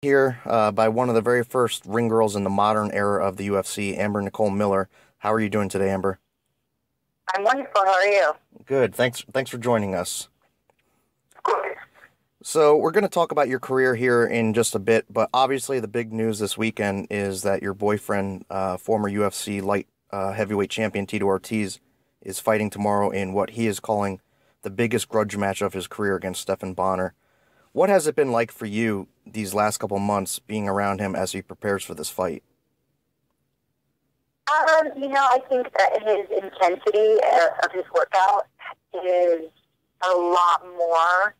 here by one of the very first ring girls in the modern era of the UFC, Amber Nichole Miller. How are you doing today, Amber? I'm wonderful. How are you? Good. Thanks for joining us. Of course. So we're going to talk about your career here in just a bit, but obviously the big news this weekend is that your boyfriend, former UFC light heavyweight champion Tito Ortiz, is fighting tomorrow in what he is calling the biggest grudge match of his career against Stephan Bonner. What has it been like for you these last couple months being around him as he prepares for this fight? I think that his intensity of his workout is a lot more.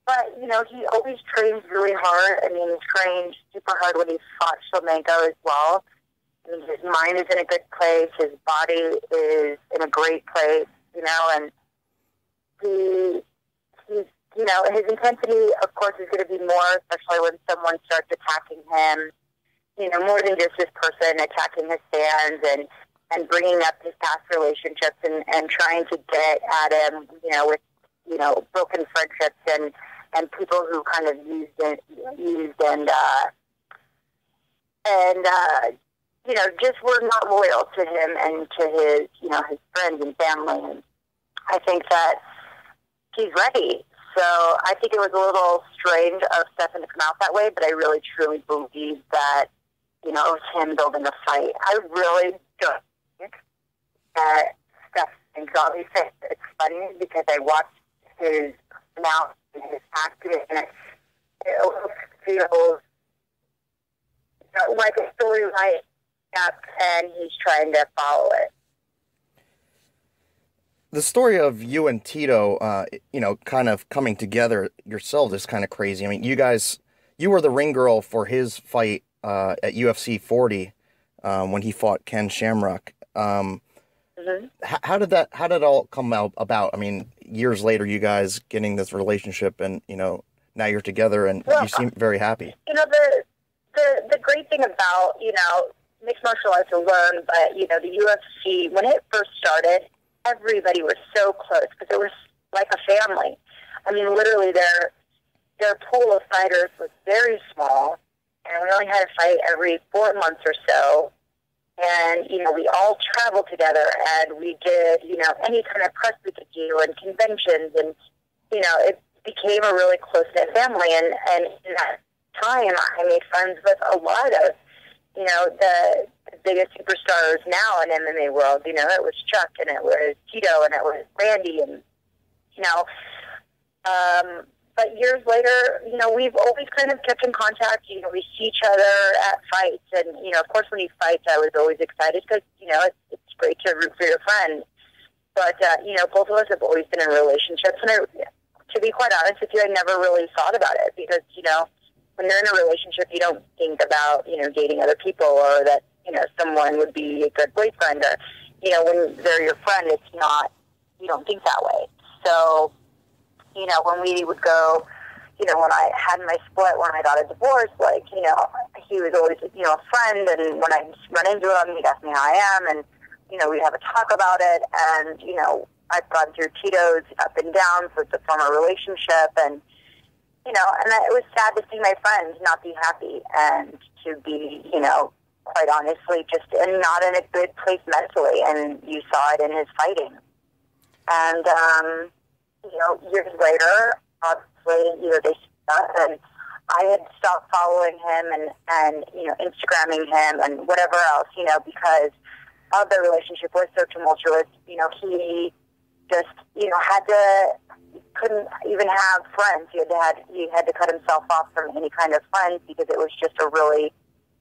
But he always trains really hard. I mean, he trained super hard when he fought Shlemenko as well. I mean, his mind is in a good place. His body is in a great place, and his intensity, of course, is going to be more, especially when someone starts attacking him, more than just this person attacking his fans and bringing up his past relationships and trying to get at him, with, broken friendships and people who kind of just were not loyal to him and to his friends and family. And I think that he's ready. So I think it was a little strange of Stephan to come out that way, but I really truly believe that, it was him building a fight. I really don't think that Stephan got me fit. It's funny because I watched his mouth and his acting, and it almost feels like a story right up, and he's trying to follow it. The story of you and Tito, kind of coming together yourself is kind of crazy. I mean, you were the ring girl for his fight at UFC 40 when he fought Ken Shamrock. How did it all come about? I mean, years later, you guys getting this relationship, and now you're together, and you seem very happy. The great thing about mixed martial arts alone, but the UFC, when it first started, everybody was so close because it was like a family. I mean, literally, their pool of fighters was very small, and we only had a fight every 4 months or so. And, we all traveled together, and we did, any kind of press we could do and conventions, and, it became a really close-knit family. And in that time, I made friends with a lot of, the biggest superstars now in MMA world. It was Chuck, and it was Tito, and it was Randy, and, but years later, we've always kind of kept in contact. We see each other at fights, and, of course, when he fights, I was always excited because, it's great to root for your friend. But, both of us have always been in relationships, and to be quite honest with you, I never really thought about it because, when you're in a relationship, you don't think about, dating other people or that, someone would be a good boyfriend or, when they're your friend, it's not, you don't think that way. So, when we would go, when I had my split, when I got a divorce, he was always, a friend, and when I run into him, he'd ask me how I am, and, we'd have a talk about it, and, I've gone through Tito's up and downs with the former relationship, and, and it was sad to see my friends not be happy, and to be, quite honestly, just not in a good place mentally, and you saw it in his fighting. And, years later, obviously, they stopped, and I had stopped following him and Instagramming him and whatever else, because of the relationship was so tumultuous. He just, couldn't even have friends. He had to cut himself off from any kind of friends because it was just a really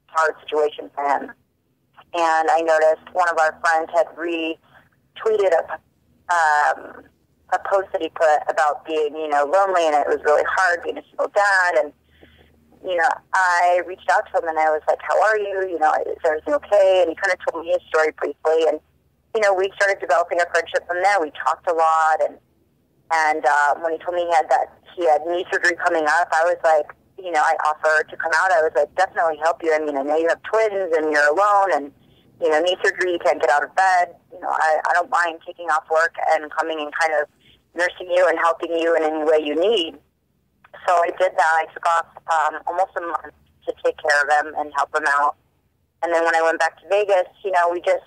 hard situation for him. And I noticed one of our friends had retweeted a post that he put about being, lonely, and it was really hard being a single dad. And, I reached out to him and I was like, how are you? Is everything okay? And he kind of told me his story briefly. And, we started developing a friendship from there. We talked a lot. And when he told me he had knee surgery coming up, I was like, I offered to come out. I was like, definitely help you. I mean, I know you have twins and you're alone and, knee surgery, you can't get out of bed. I don't mind taking off work and coming and kind of nursing you and helping you in any way you need. So I did that. I took off almost a month to take care of him and help him out. And then when I went back to Vegas, we just,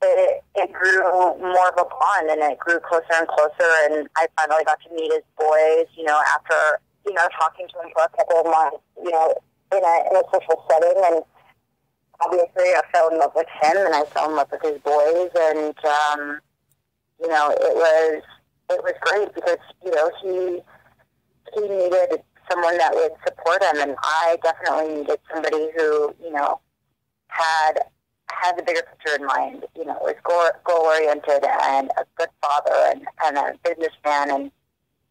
it grew more of a bond, and it grew closer and closer, and I finally got to meet his boys, after, talking to him for a couple of months, in a social setting, and obviously I fell in love with him, and I fell in love with his boys, and, it was great because, he needed someone that would support him, and I definitely needed somebody who, had the bigger picture in mind, was goal-oriented and a good father and a businessman,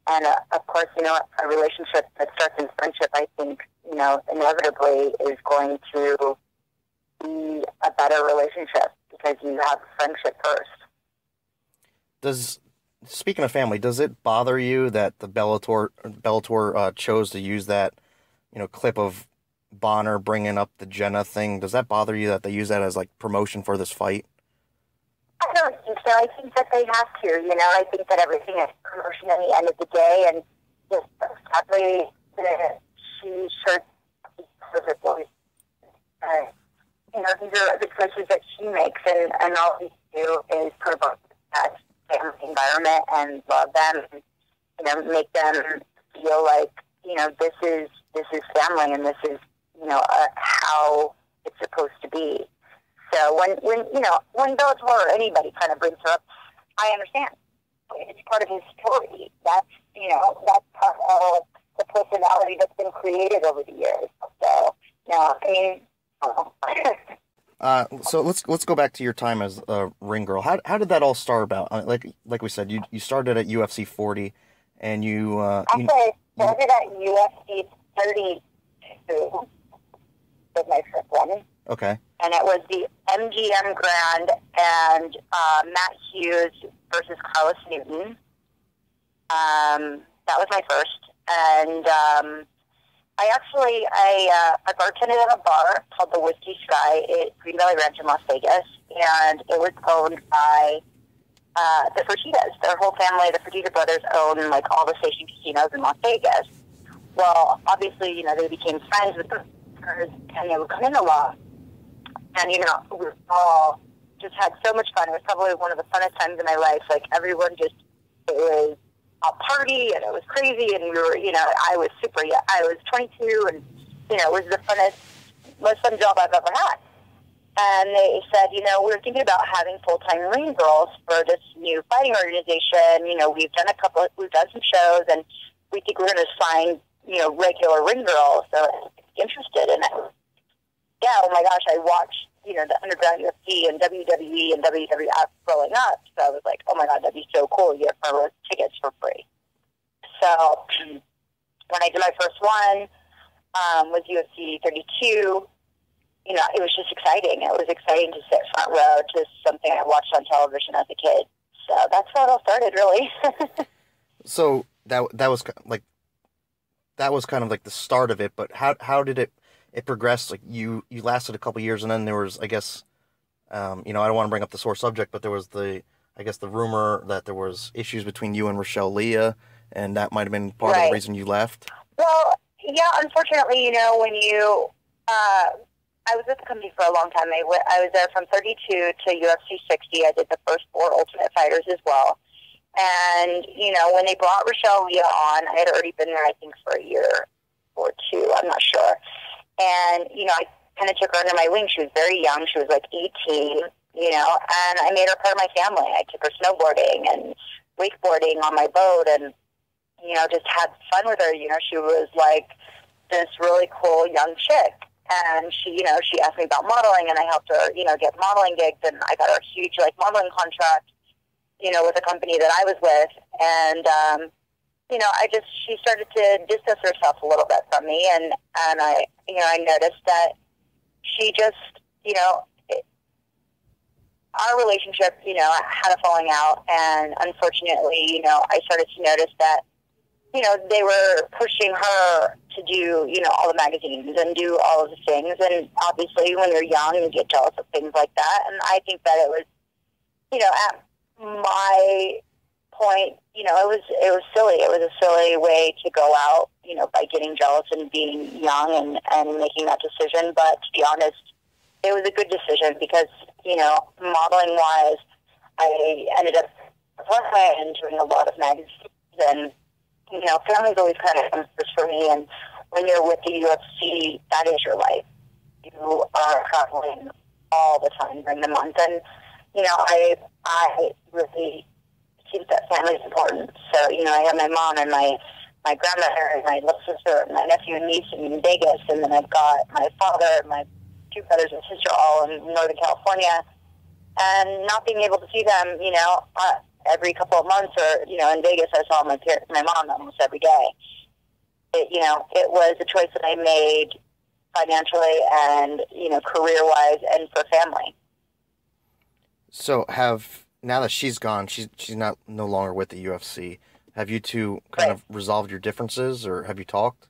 and of course, a relationship that starts in friendship, I think, inevitably is going to be a better relationship because you have friendship first. Speaking of family, does it bother you that the Bellator chose to use that, clip of Bonner bringing up the Jenna thing? Does that bother you that they use that as like promotion for this fight? I don't think so. I think that they have to. I think that everything is promotion at the end of the day, and just sadly, she should be perfectly. These are the choices that she makes, and all we do is promote that family environment and love them, and make them feel like this is family, and this is how it's supposed to be. So when Bellator or anybody kind of brings her up, I understand. It's part of his story. That's part of the personality that's been created over the years. So So let's go back to your time as a ring girl. How did that all start about? Like we said, you started at UFC 40, and actually I started at UFC 32 was my first one. Okay. And it was the MGM Grand and Matt Hughes versus Carlos Newton. That was my first, and I bartended at a bar called the Whiskey Sky at Green Valley Ranch in Las Vegas, and it was owned by the Fertittas. Their whole family, the Fertitta brothers, own like all the station casinos in Las Vegas. Well, obviously, they became friends with the owners, and they would come in a lot. And, we all just had so much fun. It was probably one of the funnest times in my life. Like, everyone it was a party, and it was crazy, and we were, I was 22, and, it was the most fun job I've ever had. And they said, we're thinking about having full-time ring girls for this new fighting organization. We've done some shows, and we think we're going to sign, regular ring girls. So interested in it. Yeah, oh my gosh, I watched, the underground UFC and WWE and WWF growing up. So I was like, oh my God, that'd be so cool. You get front row tickets for free. So when I did my first one, was UFC 32, it was just exciting. It was exciting to sit front row to something I watched on television as a kid. So that's how it all started, really. So that was kind of like the start of it, but how did it progressed? Like you lasted a couple years, and then there was, I guess, I don't want to bring up the sore subject, but there was the rumor that there was issues between you and Rochelle Leah, and that might have been part of the reason you left. Well, yeah, unfortunately, when you, I was with the company for a long time. I was there from 32 to UFC 60. I did the first 4 Ultimate Fighters as well. And, when they brought Rochelle Leah on, I had already been there, I think, for a year or two. I'm not sure. And, I kind of took her under my wing. She was very young. She was like 18, and I made her part of my family. I took her snowboarding and wakeboarding on my boat and, just had fun with her. She was like this really cool young chick. And she asked me about modeling, and I helped her, get modeling gigs, and I got her a huge, modeling contract, with a company that I was with. And, she started to distance herself a little bit from me, and I noticed that she just, our relationship, had a falling out, and unfortunately, I started to notice that, they were pushing her to do, all the magazines and do all of the things, and obviously when you're young, you get jealous of things like that, and I think that it was, at my point, it was silly. It was a silly way to go out, by getting jealous and being young and making that decision. But to be honest, it was a good decision because, modeling wise, I ended up runway and doing a lot of magazines, and family's always kind of comes first for me. And when you're with the UFC, that is your life. You are traveling all the time during the month, and I really think that family is important. So I have my mom and my grandmother and my little sister and my nephew and niece in Vegas, and then I've got my father and my two brothers and sister all in Northern California, and not being able to see them, every couple of months, or in Vegas, I saw my mom almost every day. It was a choice that I made financially and career-wise and for family. So now that she's gone, she's no longer with the UFC. Have you two kind of resolved your differences, or have you talked?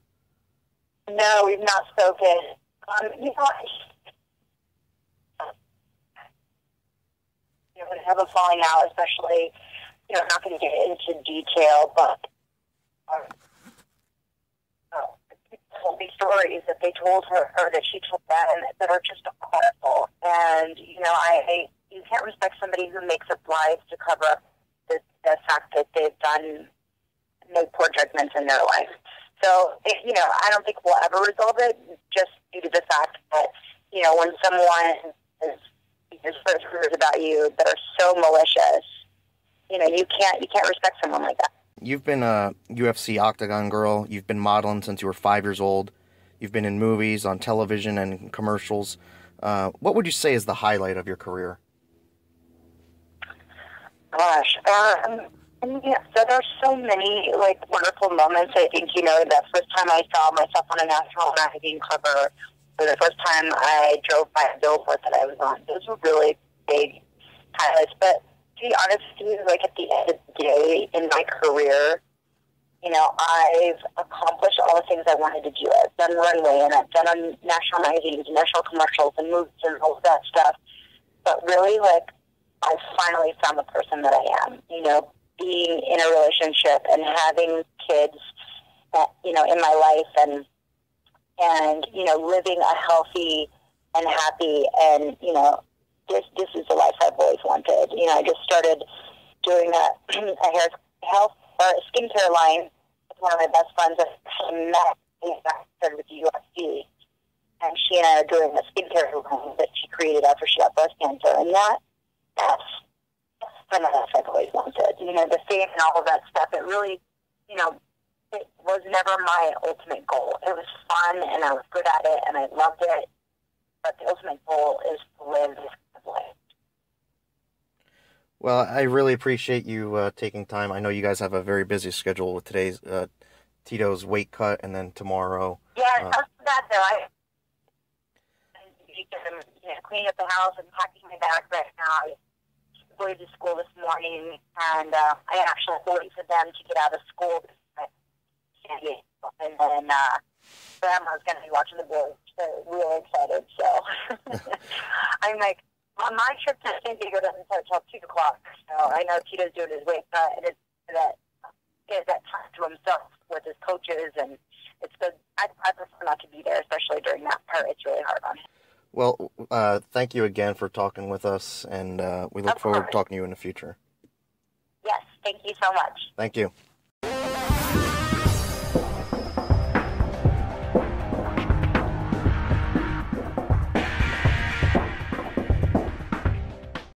No, we've not spoken. We have a falling out, especially, I'm not going to get into detail, but people told me stories that they told her or that she told them that are just awful. And, you can't respect somebody who makes up lies to cover up the fact that they've made poor judgments in their life. So, I don't think we'll ever resolve it, just due to the fact that, when someone is first rumors about you that are so malicious, you can't respect someone like that. You've been a UFC Octagon girl. You've been modeling since you were 5 years old. You've been in movies, on television, and commercials. What would you say is the highlight of your career? Gosh, so there's so many wonderful moments. I think the first time I saw myself on a national magazine cover, or the first time I drove by a billboard that I was on. Those were really big highlights. But to be honest with you, at the end of the day in my career, I've accomplished all the things I wanted to do. I've done runway, and I've done on national magazines, national commercials, and movies, and all of that stuff. But really, I finally found the person that I am. Being in a relationship and having kids, in my life, and living a healthy and happy, and this is the life I've always wanted. I just started doing a skincare line with one of my best friends that I met started with the UFC, and she and I are doing a skincare line that she created after she got breast cancer, and that's the life I've always wanted. The fame and all of that stuff. It really, it was never my ultimate goal. It was fun, and I was good at it, and I loved it. But the ultimate goal is to live this kind of life. Well, I really appreciate you taking time. I know you guys have a very busy schedule with today's Tito's weight cut, and then tomorrow. Yeah, not so bad though. I'm cleaning up the house and packing my bag right now. I going to school this morning, and I actually waiting for them to get out of school. And then Grandma's going to be watching the boys. So really excited. So I'm on my trip to San Diego doesn't start until 2 o'clock. So I know Tito's doing his weight cut, and it's that time to himself with his coaches, and it's good. I prefer not to be there, especially during that part. It's really hard on him. Well, thank you again for talking with us, and we look forward to talking to you in the future. Yes, thank you so much. Thank you.